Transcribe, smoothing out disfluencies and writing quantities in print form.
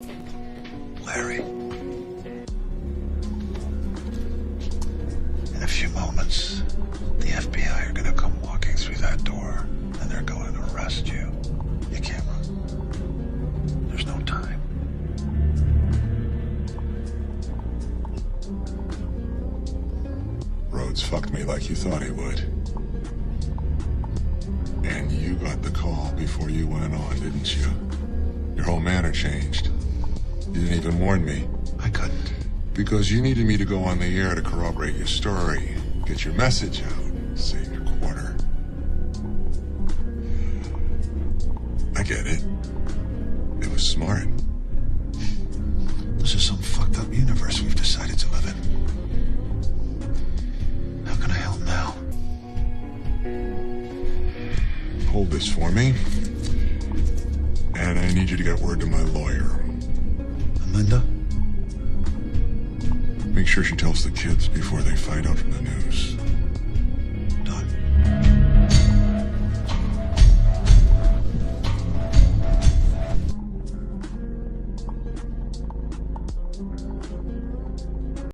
Larry. In a few moments, the FBI are gonna come walking through that door, and they're going to arrest you. You can't run. There's no time. Rhodes fucked me like you thought he would. And you got the call before you went on, didn't you? Your whole manner changed. You didn't even warn me. I couldn't. Because you needed me to go on the air to corroborate your story, get your message out, save your quarter. I get it. It was smart. This is some fucked up universe we've decided to live in. How can I help now? Hold this for me. And I need you to get word to my lawyer. And Linda? Make sure she tells the kids before they find out from the news.